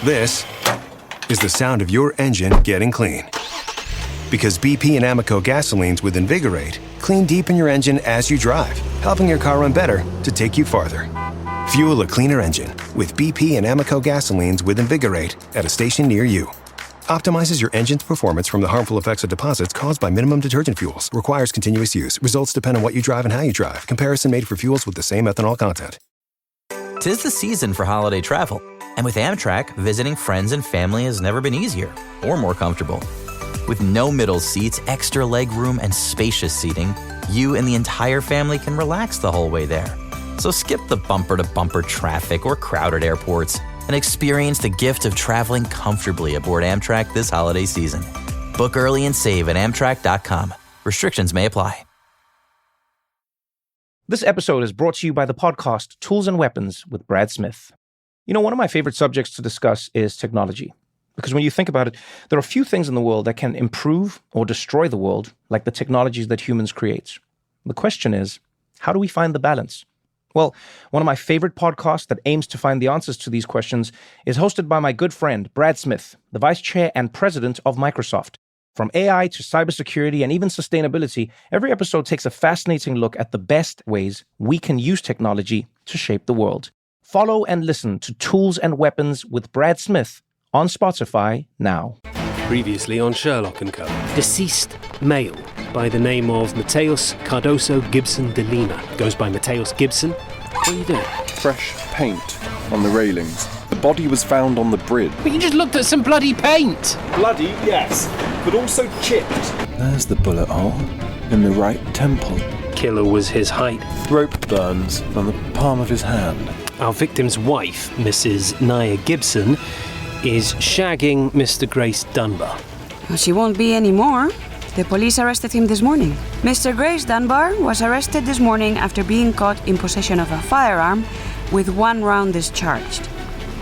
This is the sound of your engine getting clean. Because BP and Amoco gasolines with Invigorate clean deep in your engine as you drive, helping your car run better to take you farther. Fuel a cleaner engine with BP and Amoco gasolines with Invigorate at a station near you. Optimizes your engine's performance from the harmful effects of deposits caused by minimum detergent fuels. Requires continuous use. Results depend on what you drive and how you drive. Comparison made for fuels with the same ethanol content. 'Tis the season for holiday travel. And with Amtrak, visiting friends and family has never been easier or more comfortable. With no middle seats, extra leg room, and spacious seating, you and the entire family can relax the whole way there. So skip the bumper-to-bumper traffic or crowded airports and experience the gift of traveling comfortably aboard Amtrak this holiday season. Book early and save at Amtrak.com. Restrictions may apply. This episode is brought to you by the podcast Tools and Weapons with Brad Smith. You know, one of my favorite subjects to discuss is technology. Because when you think about it, there are few things in the world that can improve or destroy the world like the technologies that humans create. The question is, how do we find the balance? Well, one of my favorite podcasts that aims to find the answers to these questions is hosted by my good friend, Brad Smith, the Vice Chair and President of Microsoft. From AI to cybersecurity and even sustainability, every episode takes a fascinating look at the best ways we can use technology to shape the world. Follow and listen to Tools and Weapons with Brad Smith on Spotify now. Previously on Sherlock & Co. Deceased male by the name of Mateus Cardoso Gibson de Lima. Goes by Mateus Gibson. What are you doing? Fresh paint on the railings. The body was found on the bridge. But you just looked at some bloody paint! Bloody, yes, but also chipped. There's the bullet hole in the right temple. Killer was his height. Rope burns on the palm of his hand. Our victim's wife, Mrs. Naya Gibson, is shagging Mr. Grace Dunbar. Well, she won't be anymore. The police arrested him this morning. Mr. Grace Dunbar was arrested this morning after being caught in possession of a firearm with one round discharged.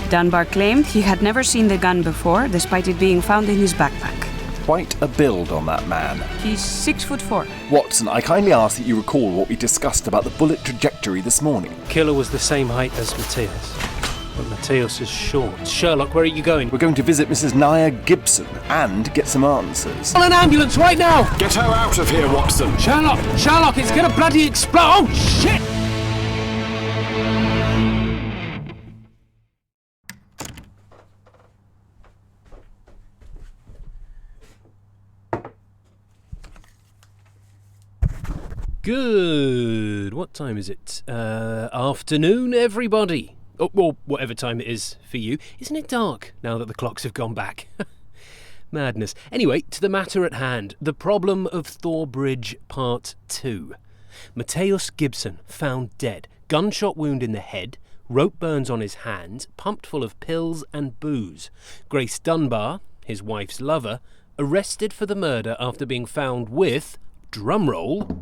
Dunbar claimed he had never seen the gun before, despite it being found in his backpack. Quite a build on that man. He's 6'4". Watson, I kindly ask that you recall what we discussed about the bullet trajectory this morning. Killer was the same height as Mateus. But Mateus is short. Sherlock, where are you going? We're going to visit Mrs. Naya Gibson and get some answers. Call an ambulance right now! Get her out of here, Watson! Sherlock, it's gonna bloody explode! Oh, shit! Good. What time is it? Afternoon, everybody. Oh, or whatever time it is for you. Isn't it dark now that the clocks have gone back? Madness. Anyway, to the matter at hand. The Problem of Thor Bridge Part 2. Mateus Gibson found dead. Gunshot wound in the head. Rope burns on his hands. Pumped full of pills and booze. Grace Dunbar, his wife's lover, arrested for the murder after being found with, drumroll,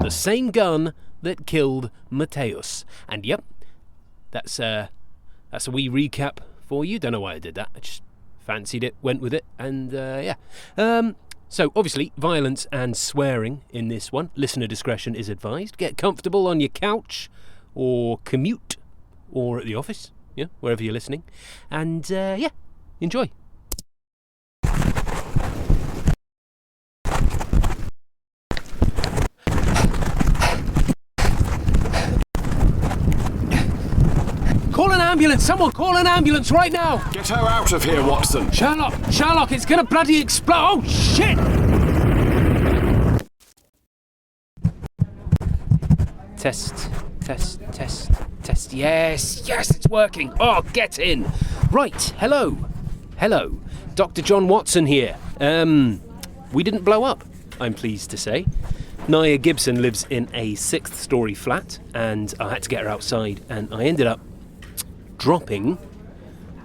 the same gun that killed Mateus. And yep, that's a wee recap for you. Don't know why I did that. I just fancied it, went with it, and yeah. So obviously, violence and swearing in this one. Listener discretion is advised. Get comfortable on your couch, or commute, or at the office, yeah, wherever you're listening. And yeah, enjoy. Call an ambulance! Someone call an ambulance right now! Get her out of here, Watson! Sherlock, it's gonna bloody explode! Oh, shit! Test. Yes, it's working. Oh, get in. Right, hello. Dr. John Watson here. We didn't blow up, I'm pleased to say. Naya Gibson lives in a 6th-storey flat, and I had to get her outside, and I ended up dropping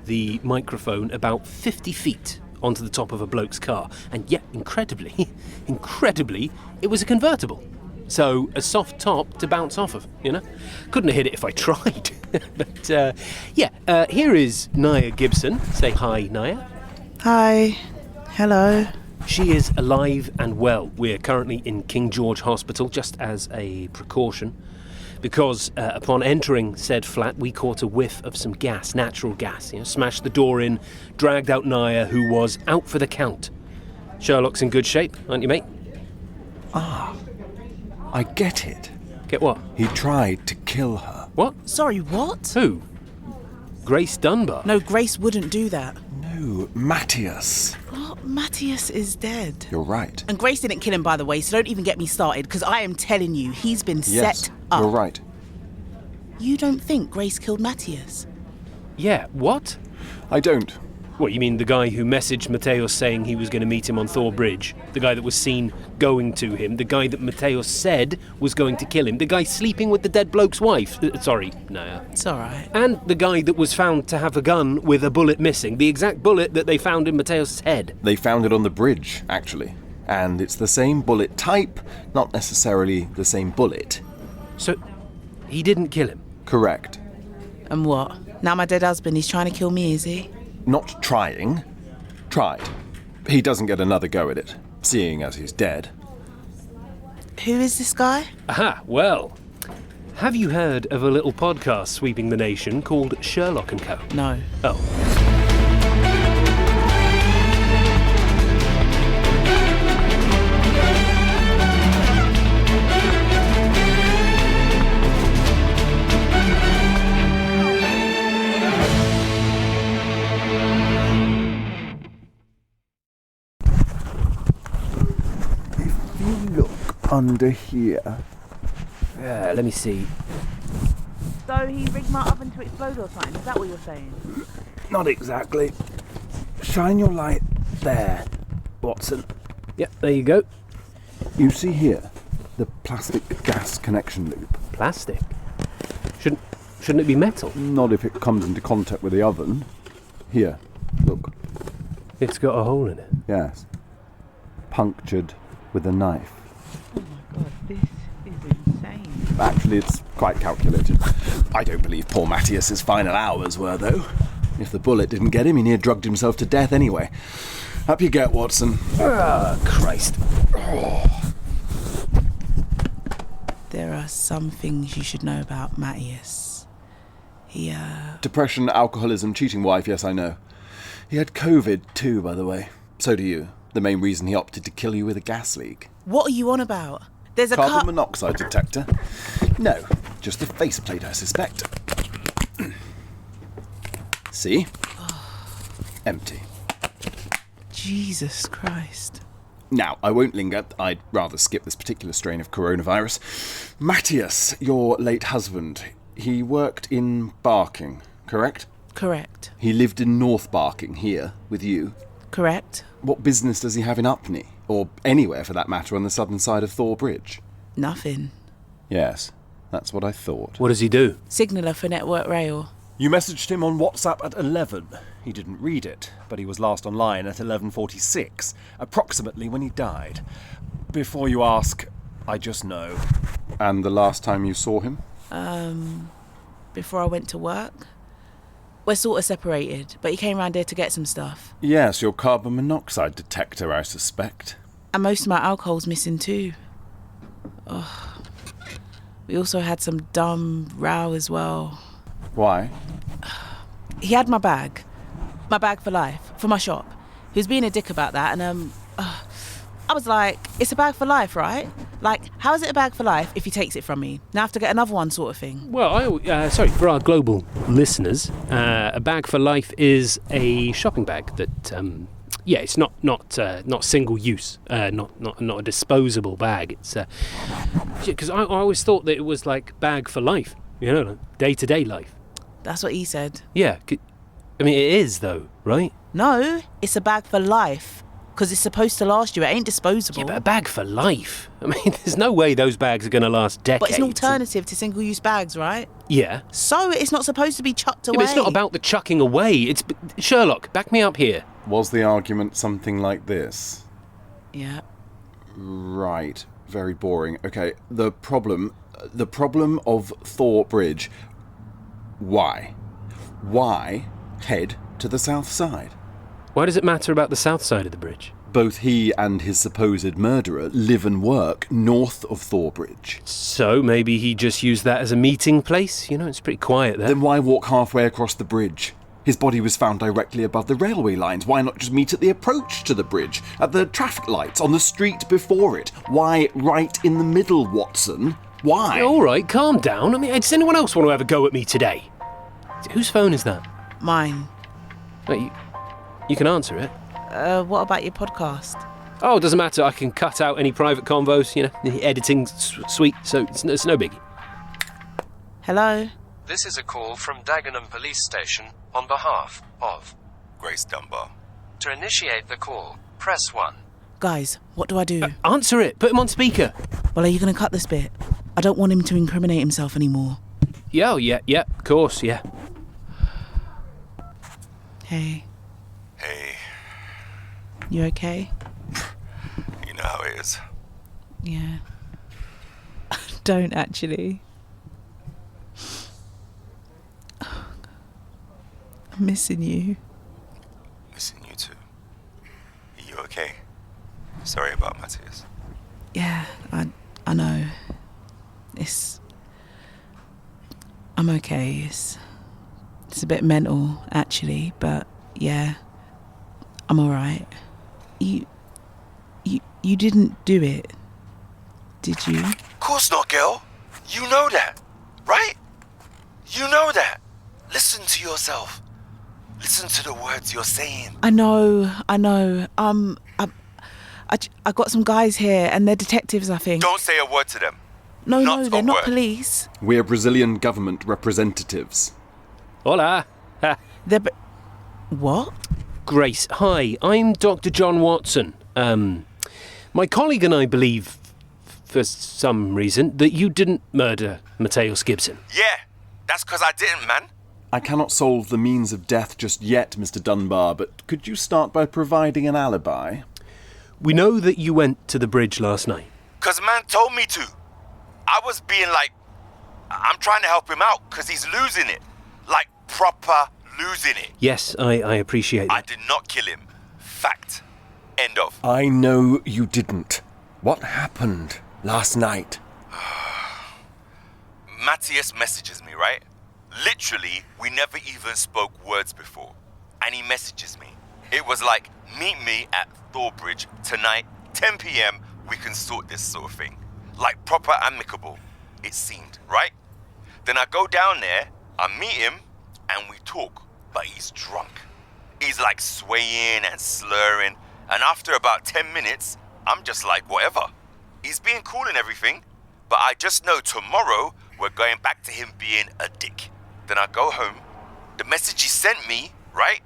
the microphone about 50 feet onto the top of a bloke's car. And yet, incredibly, it was a convertible. So, a soft top to bounce off of, you know? Couldn't have hit it if I tried. But, yeah, here is Naya Gibson. Say hi, Naya. Hi. Hello. She is alive and well. We're currently in King George Hospital, just as a precaution. because upon entering said flat, we caught a whiff of some gas, natural gas. Smashed the door in, dragged out Naya, who was out for the count. Sherlock's in good shape, aren't you, mate? I get it. Get what? He tried to kill her. What? Sorry, what? Who? Grace Dunbar? No, Grace wouldn't do that. No, Matthias. What? Matthias is dead. You're right. And Grace didn't kill him, by the way, so don't even get me started, because I am telling you, he's been Yes, set up. you're right. You don't think Grace killed Matthias? Yeah, what? I don't. What, you mean the guy who messaged Mateos saying he was going to meet him on Thor Bridge? The guy that was seen going to him? The guy that Mateos said was going to kill him? The guy sleeping with the dead bloke's wife? Sorry, Naya. It's all right. And the guy that was found to have a gun with a bullet missing. The exact bullet that they found in Mateos' head. They found it on the bridge, actually. And it's the same bullet type, not necessarily the same bullet. So, he didn't kill him? Correct. And what? Now my dead husband, he's trying to kill me, is he? Not trying. Tried. He doesn't get another go at it, seeing as he's dead. Who is this guy? Aha, well. Have you heard of a little podcast sweeping the nation called Sherlock & Co? No. Oh. Under here. Yeah, let me see. So he rigged my oven to explode or something? Is that what you're saying? Not exactly. Shine your light there, Watson. Yeah, there you go. You see here, the plastic gas connection loop. Plastic? Shouldn't it be metal? Not if it comes into contact with the oven. Here, look. It's got a hole in it. Yes. Punctured with a knife. Oh my god, this is insane. Actually, it's quite calculated. I don't believe poor Matthias's final hours were, though. If the bullet didn't get him, he near drugged himself to death anyway. Up you get, Watson. Ah, Christ. Oh. There are some things you should know about Matthias. He, Depression, alcoholism, cheating wife, yes, I know. He had COVID too, by the way. So do you. The main reason he opted to kill you with a gas leak. What are you on about? There's a Carbon monoxide detector? No, just a faceplate, I suspect. See? Empty. Jesus Christ. Now, I won't linger. I'd rather skip this particular strain of coronavirus. Matthias, your late husband, he worked in Barking, correct? Correct. He lived in North Barking, here, with you. Correct. What business does he have in Upney? Or anywhere, for that matter, on the southern side of Thor Bridge? Nothing. Yes, that's what I thought. What does he do? Signaller for Network Rail. You messaged him on WhatsApp at 11. He didn't read it, but he was last online at 11:46, approximately when he died. Before you ask, I just know. And the last time you saw him? Before I went to work. We're sort of separated, but he came round here to get some stuff. Yes, your carbon monoxide detector, I suspect. And most of my alcohol's missing too. Oh. We also had some dumb row as well. Why? He had my bag for life, for my shop. He was being a dick about that, and I was like, it's a bag for life, right? Like, how is it a bag for life if he takes it from me? Now I have to get another one, sort of thing. Well, for our global listeners, a bag for life is a shopping bag that, it's not single use, not a disposable bag. It's because I always thought that it was like bag for life, day-to-day life. That's what he said. Yeah, I mean it is though, right? No, it's a bag for life. Because it's supposed to last you. It ain't disposable. Yeah, but a bag for life. I mean, there's no way those bags are going to last decades. But it's an alternative to single-use bags, right? Yeah. So it's not supposed to be chucked away. Yeah, but it's not about the chucking away. It's... Sherlock, back me up here. Was the argument something like this? Yeah. Right. Very boring. Okay, the problem of Thor Bridge. Why? Why head to the south side? Why does it matter about the south side of the bridge? Both he and his supposed murderer live and work north of Thor Bridge. So maybe he just used that as a meeting place? You know, it's pretty quiet there. Then why walk halfway across the bridge? His body was found directly above the railway lines. Why not just meet at the approach to the bridge, at the traffic lights, on the street before it? Why right in the middle, Watson? Why? All right, calm down. I mean, does anyone else want to have a go at me today? Whose phone is that? Mine. Wait, you can answer it. What about your podcast? Oh, it doesn't matter. I can cut out any private convos, you know, the editing's sweet, so it's no biggie. Hello? This is a call from Dagenham Police Station on behalf of Grace Dunbar. To initiate the call, press 1. Guys, what do I do? Answer it. Put him on speaker. Well, are you going to cut this bit? I don't want him to incriminate himself anymore. Yeah, of course, yeah. Hey. Hey, You okay? you know how it is. Yeah. Don't actually. I'm missing you. Missing you too. Are you okay? Sorry about Matthias. Yeah, I know. I'm okay. It's a bit mental, actually, but yeah, I'm alright. You didn't do it, did you? Of course not, girl. You know that, right? You know that. Listen to yourself. Listen to the words you're saying. I know. I got some guys here, and they're detectives, I think. Don't say a word to them. No, not they're a not word. police. We're Brazilian government representatives. Hola. What? Grace, hi. I'm Dr. John Watson. My colleague and I believe, for some reason, that you didn't murder Ametxazurra Gibson. Yeah, that's because I didn't, man. I cannot solve the means of death just yet, Mr. Dunbar, but could you start by providing an alibi? We know that you went to the bridge last night. Because man told me to. I was being like, I'm trying to help him out because he's losing it. Like, proper losing it. Yes, I appreciate that. I did not kill him. Fact. End of. I know you didn't. What happened last night? Matthias messages me, right? Literally, we never even spoke words before. And he messages me. It was like, meet me at Thor Bridge tonight, 10 p.m. We can sort this sort of thing. Like proper amicable, it seemed, right? Then I go down there, I meet him, and we talk. But he's drunk. He's like swaying and slurring. And after about 10 minutes, I'm just like, whatever. He's being cool and everything. But I just know tomorrow we're going back to him being a dick. Then I go home. The message he sent me, right?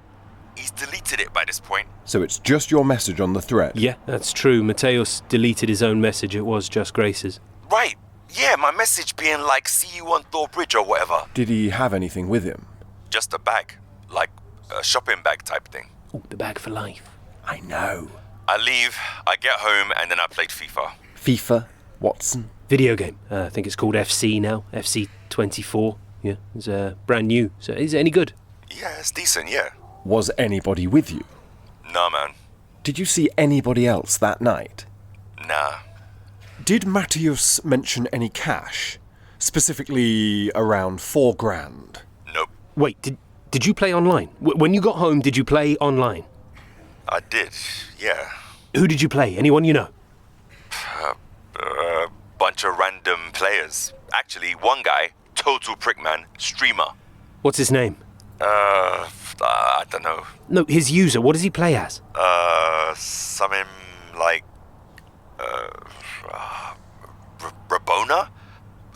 He's deleted it by this point. So it's just your message on the thread? Yeah, that's true. Mateos deleted his own message. It was just Grace's. Right. Yeah, my message being like, see you on Thor Bridge or whatever. Did he have anything with him? Just a bag. Like a shopping bag type thing. Oh, the bag for life. I know. I leave, I get home, and then I played FIFA. FIFA? Watson? Video game. I think it's called FC now. FC 24. Yeah, it's brand new. So is it any good? Yeah, it's decent, yeah. Was anybody with you? Nah, man. Did you see anybody else that night? Nah. Did Matthias mention any cash? Specifically around $4,000? Nope. Wait, did you play online? When you got home, did you play online? I did, yeah. Who did you play? Anyone you know? Bunch of random players. Actually, one guy, total prickman, streamer. What's his name? I don't know. No, his user. What does he play as? Something like, Rabona?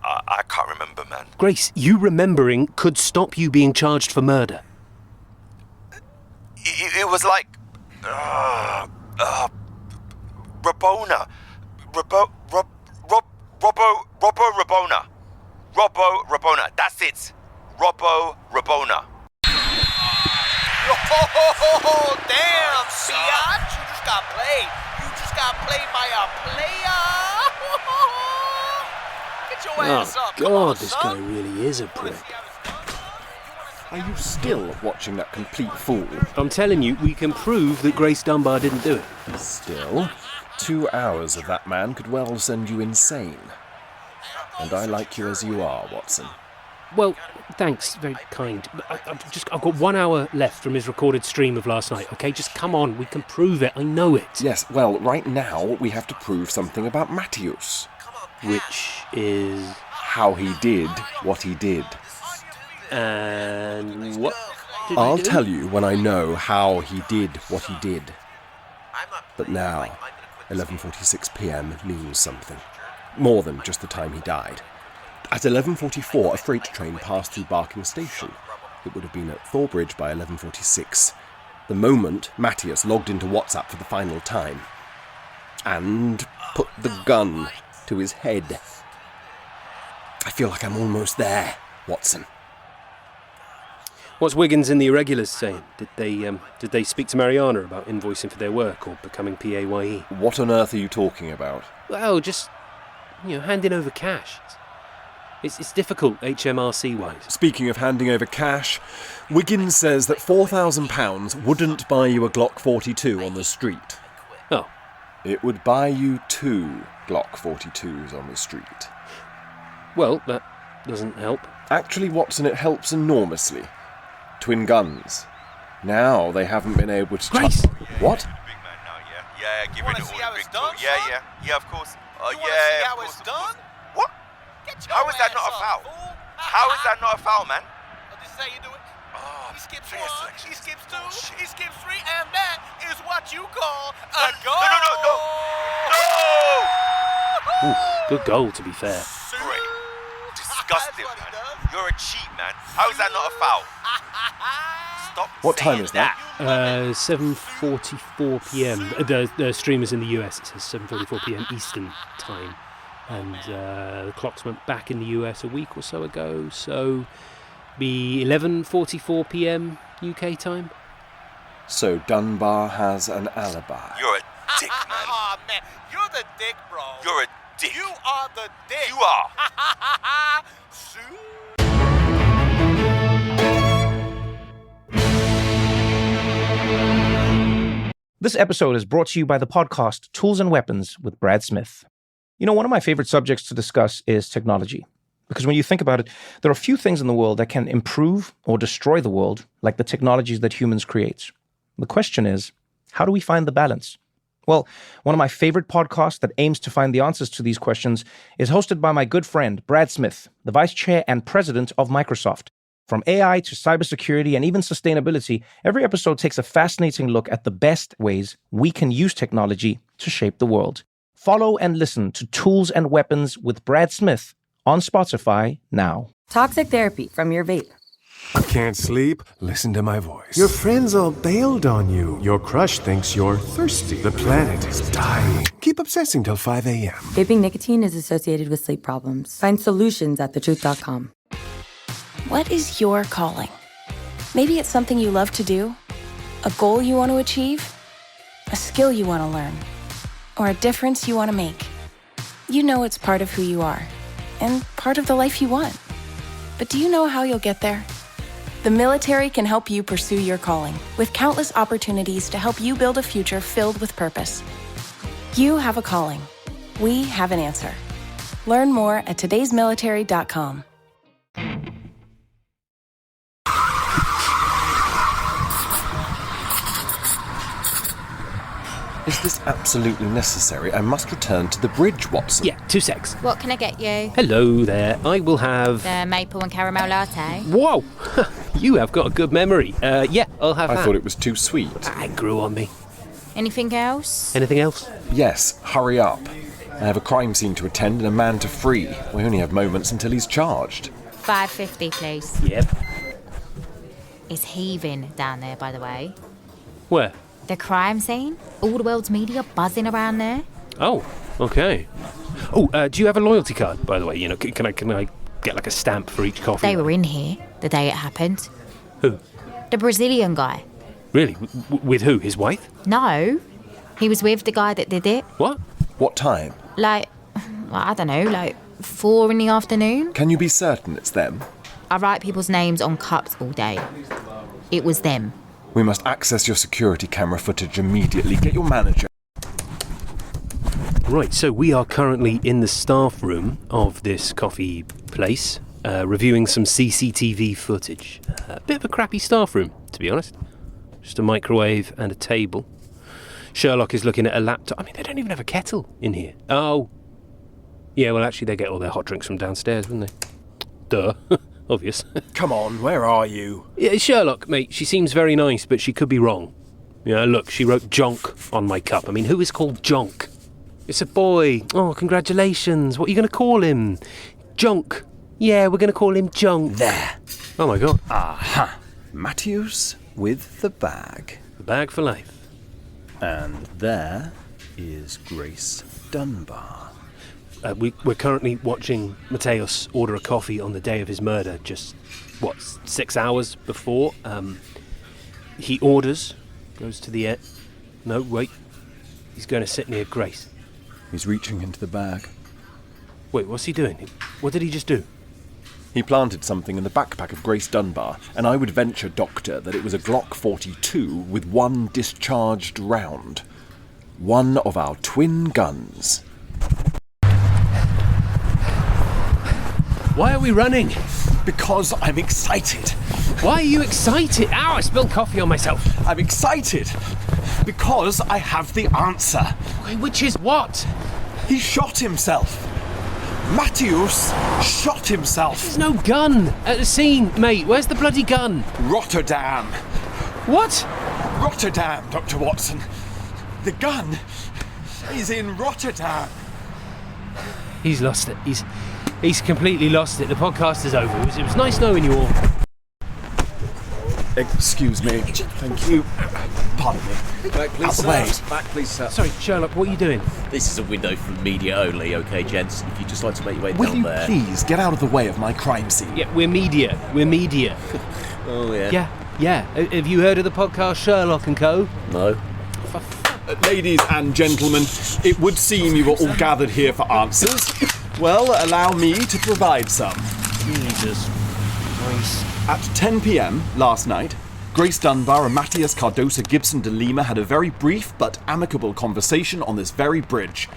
I can't remember, man. Grace, you remembering could stop you being charged for murder. It was like, Rabona. Robbo Rabona. That's it. Robbo Rabona. Oh, damn, Fiat. You just got played. You just got played by a player. Get your ass up. Come on, God, this son. guy really is a prick. Are you still watching that complete fool? I'm telling you, we can prove that Grace Dunbar didn't do it. Still? 2 hours of that man could well send you insane. And I like you as you are, Watson. Well, thanks, very kind. But I've got 1 hour left from his recorded stream of last night, okay? Just come on, we can prove it, I know it. Yes, well, right now we have to prove something about Matthews. Which is... How he did what he did. And what did I'll he do? tell you when I know how he did what he did. But now, 11:46 p.m. means something. More than just the time he died. At 11:44, a freight train passed through Barking Station. It would have been at Thor Bridge by 11:46. The moment Matthias logged into WhatsApp for the final time. And put the gun to his head. I feel like I'm almost there, Watson. What's Wiggins and the Irregulars saying? Did they speak to Mariana about invoicing for their work or becoming PAYE? What on earth are you talking about? Well, just, handing over cash. It's difficult, HMRC-wise. Speaking of handing over cash, Wiggins says that £4,000 wouldn't buy you a Glock 42 on the street. Oh. It would buy you 2 Glock 42s on the street. Well, that doesn't help. Actually, Watson, it helps enormously. Twin guns. Now they haven't been able to... Grace! What? Big man now, yeah, giving it all see how the big it's done, talk. son? Yeah, of course. You wanna see how it's done? What? Get your How is that ass not a up, foul? fool. How is that not a foul, man? I'll just say you do it. Oh, He skips player 1, selection. he skips 2, Bullshit. he skips 3, and that is what you call a goal. No! Ooh, good goal, to be fair. Great. Disgusting, That's what he man. does. You're a cheat, man. How is that not a foul? Stop. What time saying is that? 7:44 p.m. The streamers in the US, it says 7:44 p.m. Eastern time. And the clocks went back in the US a week or so ago, so be 11:44 p.m. UK time. So Dunbar has an alibi. You're a dick, man. Aw, man, you're the dick, bro. You're a dick. You are the dick. You are. See? This episode is brought to you by the podcast Tools and Weapons with Brad Smith. One of my favorite subjects to discuss is technology. Because when you think about it, there are few things in the world that can improve or destroy the world like the technologies that humans create. The question is, how do we find the balance? Well, one of my favorite podcasts that aims to find the answers to these questions is hosted by my good friend, Brad Smith, the vice chair and president of Microsoft. From AI to cybersecurity and even sustainability, every episode takes a fascinating look at the best ways we can use technology to shape the world. Follow and listen to Tools and Weapons with Brad Smith on Spotify now. Toxic therapy from your vape. Can't sleep? Listen to my voice. Your friends all bailed on you. Your crush thinks you're thirsty. The planet is dying. Keep obsessing till 5 a.m. Vaping nicotine is associated with sleep problems. Find solutions at thetruth.com. What is your calling? Maybe it's something you love to do, a goal you want to achieve, a skill you want to learn, or a difference you want to make. You know it's part of who you are and part of the life you want. But do you know how you'll get there? The military can help you pursue your calling with countless opportunities to help you build a future filled with purpose. You have a calling. We have an answer. Learn more at todaysmilitary.com. Is this absolutely necessary? I must return to the bridge, Watson. Yeah, 2 secs. What can I get you? Hello there. I will have... The maple and caramel latte. Whoa! You have got a good memory. Yeah, I'll have that. I thought it was too sweet. It grew on me. Anything else? Anything else? Yes, hurry up. I have a crime scene to attend and a man to free. We only have moments until he's charged. $5.50, please. Yep. It's heaving down there, by the way. Where? The crime scene. All the world's media buzzing around there. Oh, okay. Oh, do you have a loyalty card, by the way? Can I get like a stamp for each coffee? They were in here the day it happened. Who? The Brazilian guy. Really? With who? His wife? No. He was with the guy that did it. What? What time? I don't know, 4 in the afternoon. Can you be certain it's them? I write people's names on cups all day. It was them. We must access your security camera footage immediately. Get your manager. Right, so we are currently in the staff room of this coffee place, reviewing some CCTV footage. A bit of a crappy staff room, to be honest. Just a microwave and a table. Sherlock is looking at a laptop. I mean, they don't even have a kettle in here. Oh. Yeah, well, actually, they get all their hot drinks from downstairs, wouldn't they? Duh. Obvious. Come on, where are you? Yeah, Sherlock, mate, she seems very nice, but she could be wrong. Yeah, look, she wrote Jonk on my cup. I mean, who is called Jonk? It's a boy. Oh, congratulations. What are you going to call him? Jonk. Yeah, we're going to call him Jonk. There. Oh, my God. Aha. Matthews with the bag. The bag for life. And there is Grace Dunbar. We're currently watching Mateus order a coffee on the day of his murder, just, 6 hours before? He orders, goes to the end. No, wait. He's going to sit near Grace. He's reaching into the bag. Wait, what's he doing? What did he just do? He planted something in the backpack of Grace Dunbar, and I would venture, Doctor, that it was a Glock 42 with one discharged round. One of our twin guns. Why are we running? Because I'm excited. Why are you excited? Ow, I spilled coffee on myself. I'm excited because I have the answer. Which is what? He shot himself. Matthews shot himself. There's no gun at the scene, mate. Where's the bloody gun? Rotterdam. What? Rotterdam, Dr. Watson. The gun is in Rotterdam. He's lost it. He's completely lost it. The podcast is over. It was nice knowing you all. Excuse me. Thank you. Pardon me. Back, please, Out the way. Back, please, sir. Sorry, Sherlock, what are you doing? This is a window for media only, okay, gents? If you'd just like to make your way Will down you there. please get out of the way of my crime scene? Yeah, we're media. We're media. Oh, yeah? Yeah. Have you heard of the podcast Sherlock & Co? No. Ladies and gentlemen, it would seem you were all gathered here for answers. Well, allow me to provide some. Jesus Christ. At 10 p.m. last night, Grace Dunbar and Matthias Cardosa Gibson de Lima had a very brief but amicable conversation on this very bridge.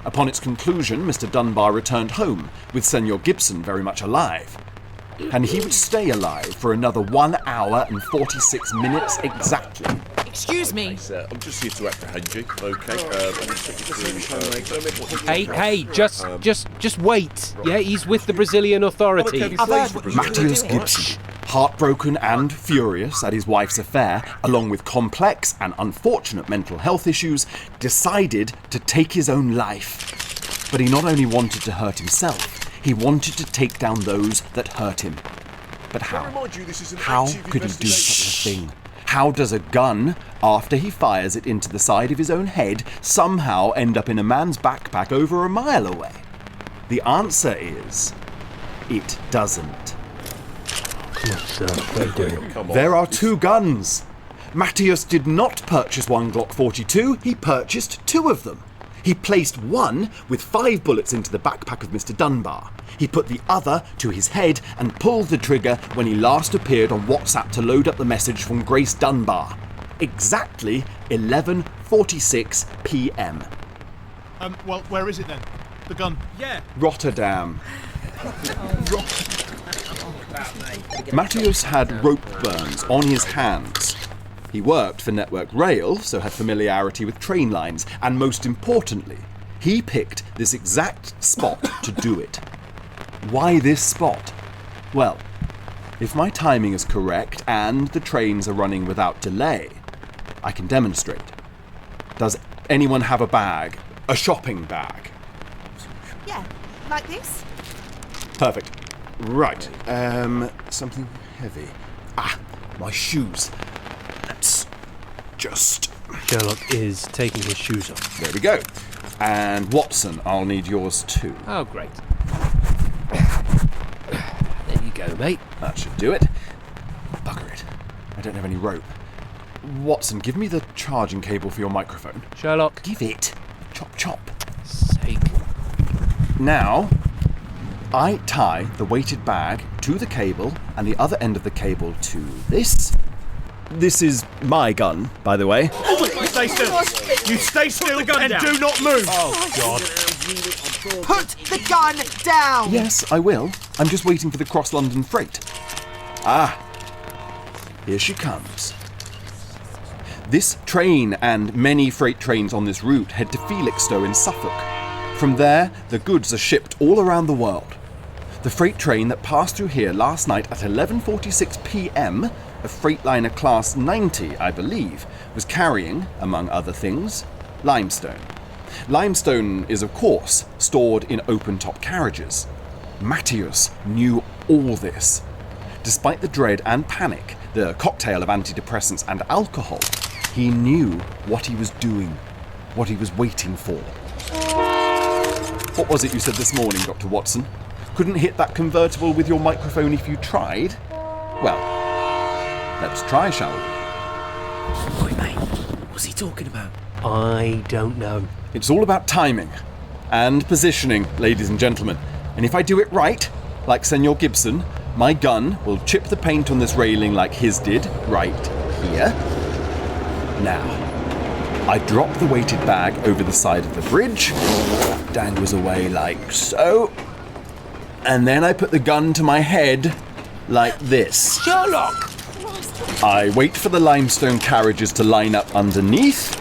Upon its conclusion, Mr. Dunbar returned home, with Senor Gibson very much alive. And he would stay alive for another 1 hour and 46 minutes exactly. Excuse me. Sir, I'm just here to apprehend you, okay? Hey, just wait. Yeah, he's with the Brazilian authorities. Matthias Gibson, heartbroken and furious at his wife's affair, along with complex and unfortunate mental health issues, decided to take his own life. But he not only wanted to hurt himself, he wanted to take down those that hurt him. But how? How could he do such a thing? How does a gun, after he fires it into the side of his own head, somehow end up in a man's backpack over a mile away? The answer is, it doesn't. Come on, sir. What are you doing? There are two guns. Matthias did not purchase one Glock 42, he purchased two of them. He placed one with 5 bullets into the backpack of Mr. Dunbar. He put the other to his head and pulled the trigger when he last appeared on WhatsApp to load up the message from Grace Dunbar. Exactly 11:46 p.m. Well, where is it then? The gun? Yeah. Rotterdam. Matthias had rope burns on his hands. He worked for Network Rail, so had familiarity with train lines, and most importantly, he picked this exact spot to do it. Why this spot? Well, if my timing is correct and the trains are running without delay, I can demonstrate. Does anyone have a bag? A shopping bag? Yeah, like this? Perfect. Right, something heavy. My shoes. Let's just... Sherlock is taking his shoes off. There we go. And Watson, I'll need yours too. Oh, great. There you go, mate. That should do it. Bugger it. I don't have any rope. Watson, give me the charging cable for your microphone. Sherlock. Give it. Chop, chop. Sake. Now, I tie the weighted bag to the cable and the other end of the cable to this. This is my gun, by the way. Stay still. You stay still and do not move. Oh, God. Put the gun down! Yes, I will. I'm just waiting for the cross-London freight. Ah, here she comes. This train and many freight trains on this route head to Felixstowe in Suffolk. From there, the goods are shipped all around the world. The freight train that passed through here last night at 11:46 p.m., a Freightliner Class 90, I believe, was carrying, among other things, limestone. Limestone is, of course, stored in open-top carriages. Matthias knew all this. Despite the dread and panic, the cocktail of antidepressants and alcohol, he knew what he was doing, what he was waiting for. What was it you said this morning, Dr. Watson? Couldn't hit that convertible with your microphone if you tried? Well, let's try, shall we? Oi, mate. What's he talking about? I don't know. It's all about timing and positioning, ladies and gentlemen. And if I do it right, like Senor Gibson, my gun will chip the paint on this railing like his did, right here. Now, I drop the weighted bag over the side of the bridge, dangles away like so, and then I put the gun to my head like this. Sherlock! I wait for the limestone carriages to line up underneath.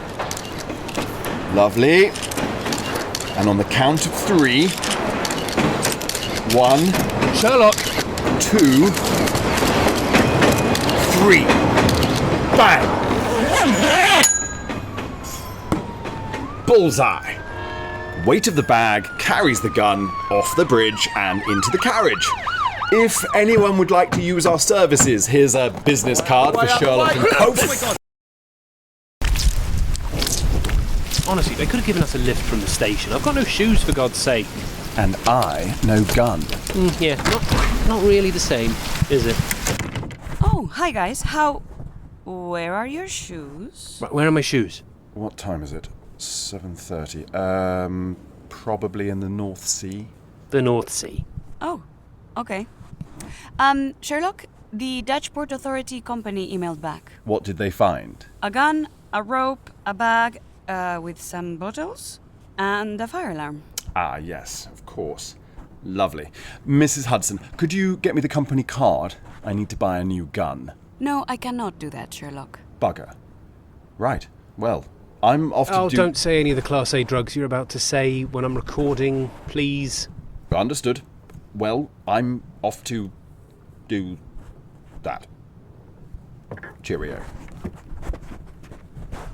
Lovely. And on the count of 3, 1, Sherlock! 2, 3. Bang! Bullseye. Weight of the bag carries the gun off the bridge and into the carriage. If anyone would like to use our services, here's a business card for Sherlock and Co. Honestly, they could have given us a lift from the station. I've got no shoes, for God's sake. And I, no gun. Yeah, not really the same, is it? Oh, hi guys. Where are your shoes? Right, where are my shoes? What time is it? 7:30. Probably in the North Sea. The North Sea. Oh, okay. Sherlock, the Dutch Port Authority company emailed back. What did they find? A gun, a rope, a bag with some bottles, and a fire alarm. Ah, yes, of course. Lovely. Mrs. Hudson, could you get me the company card? I need to buy a new gun. No, I cannot do that, Sherlock. Bugger. Right. Well, I'm off to do... Don't say any of the Class A drugs you're about to say when I'm recording, please. Understood. Well, I'm off to do that. Cheerio.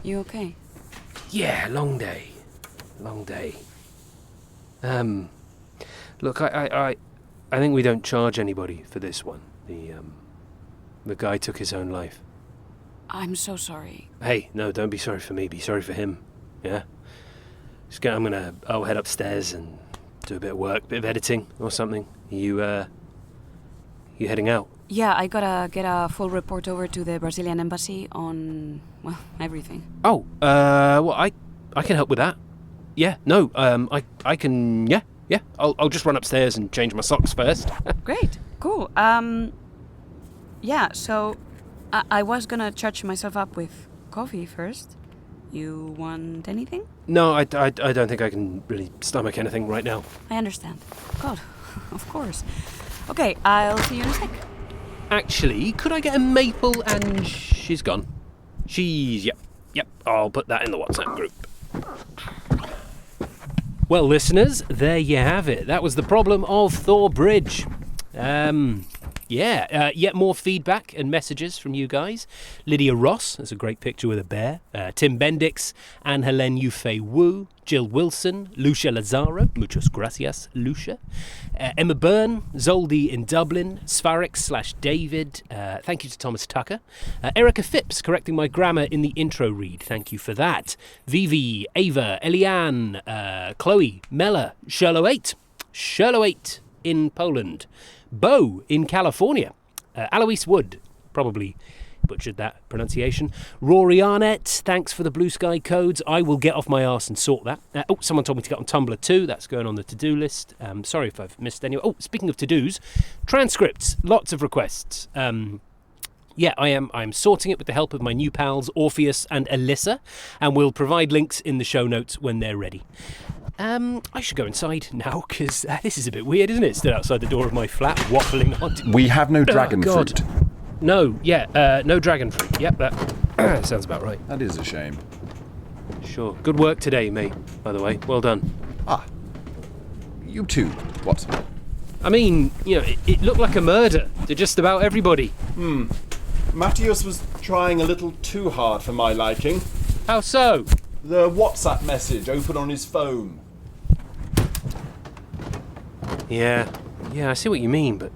You okay? Yeah, long day. Long day. Look, I think we don't charge anybody for this one. The guy took his own life. I'm so sorry. Hey, no, don't be sorry for me. Be sorry for him. Yeah? I'll head upstairs and do a bit of work, bit of editing or something. You heading out? Yeah, I gotta get a full report over to the Brazilian embassy on, well, everything. Oh, well, I can help with that. Yeah, no, I can, yeah. I'll just run upstairs and change my socks first. Great, cool. Yeah, so I was gonna charge myself up with coffee first. You want anything? No, I don't think I can really stomach anything right now. I understand. God, of course. Okay, I'll see you in a sec. Actually, could I get a maple and she's gone? Yep, I'll put that in the WhatsApp group. Well, listeners, there you have it. That was the problem of Thor Bridge. Yet more feedback and messages from you guys. Lydia Ross, that's a great picture with a bear. Tim Bendix, Anne Helene Yufei Wu, Jill Wilson, Lucia Lazaro, muchas gracias, Lucia. Emma Byrne, Zoldi in Dublin, Svarix/David, thank you to Thomas Tucker. Erica Phipps, correcting my grammar in the intro read, thank you for that. Vivi, Ava, Eliane, Chloe, Mella, Sherlo8 in Poland. Bo in California, Alois Wood, probably butchered that pronunciation. Rory Arnett, thanks for the Blue Sky codes. I will get off my arse and sort that. Someone told me to get on Tumblr too. That's going on the to-do list. Sorry if I've missed any. Speaking of to-dos, transcripts, lots of requests. I'm sorting it with the help of my new pals Orpheus and Alyssa, and we'll provide links in the show notes when they're ready. I should go inside now, because this is a bit weird, isn't it? Stood outside the door of my flat, waffling on. We have no dragon fruit. No dragon fruit. Yep, that sounds about right. That is a shame. Sure. Good work today, mate, by the way. Well done. You too, Watson. I mean, it looked like a murder to just about everybody. Matthias was trying a little too hard for my liking. How so? The WhatsApp message open on his phone. Yeah, I see what you mean, but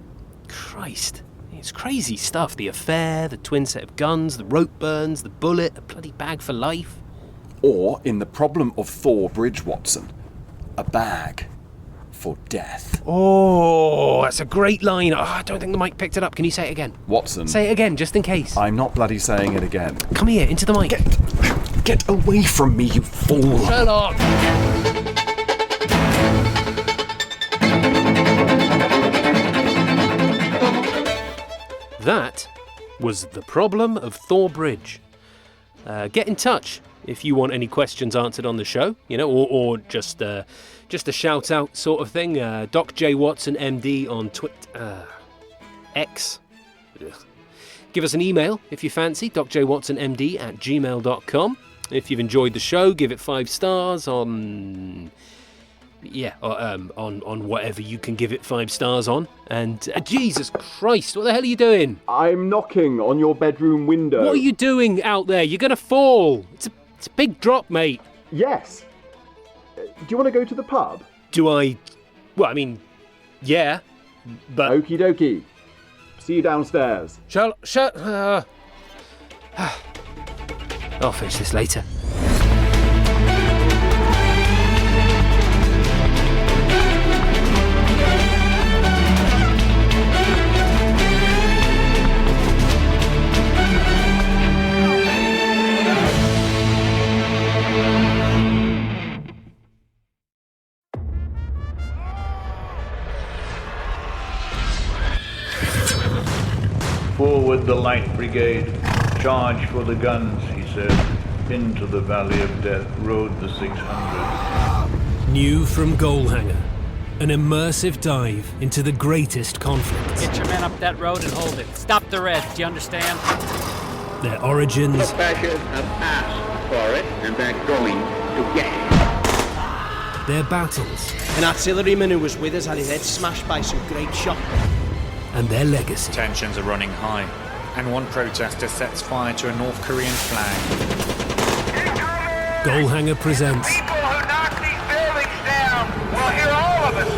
Christ, it's crazy stuff. The affair, the twin set of guns, the rope burns, the bullet, a bloody bag for life. Or, in the Problem of Thor Bridge, Watson, a bag for death. Oh, that's a great line. I don't think the mic picked it up. Can you say it again? Watson. Say it again, just in case. I'm not bloody saying it again. Come here, into the mic. Get away from me, you fool. Sherlock! That was The Problem of Thor Bridge. Get in touch if you want any questions answered on the show, or just a shout-out sort of thing. Doc J. Watson, MD on X. Ugh. Give us an email if you fancy, docjwatsonmd@gmail.com. If you've enjoyed the show, give it 5 stars on whatever you can give it 5 stars on. And Jesus Christ, what the hell are you doing? I'm knocking on your bedroom window. What are you doing out there? You're gonna fall. It's a big drop, mate. Yes. Do you want to go to the pub? Do I? Well, I mean, yeah, but... Okie dokie. See you downstairs. I'll fix this later. Forward the light brigade, charge for the guns, he said. Into the valley of death rode the 600. New from Goalhanger, an immersive dive into the greatest conflicts. Get your men up that road and hold it. Stop the rest, do you understand? Their origins. The Bashers have asked for it, and they're going to get it. Their battles. An artilleryman who was with us had his head smashed by some great shot. And their legacy. Tensions are running high, and one protester sets fire to a North Korean flag. Goalhanger presents... People who knock these buildings down will hear all of us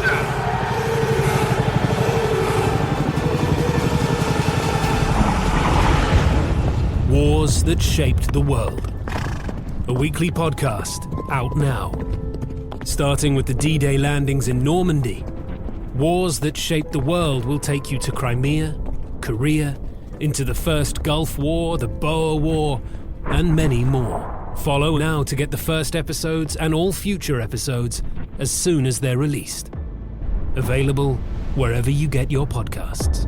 soon. Wars that shaped the world. A weekly podcast, out now. Starting with the D-Day landings in Normandy, Wars that shaped the world will take you to Crimea, Korea, into the First Gulf War, the Boer War, and many more. Follow now to get the first episodes and all future episodes as soon as they're released. Available wherever you get your podcasts.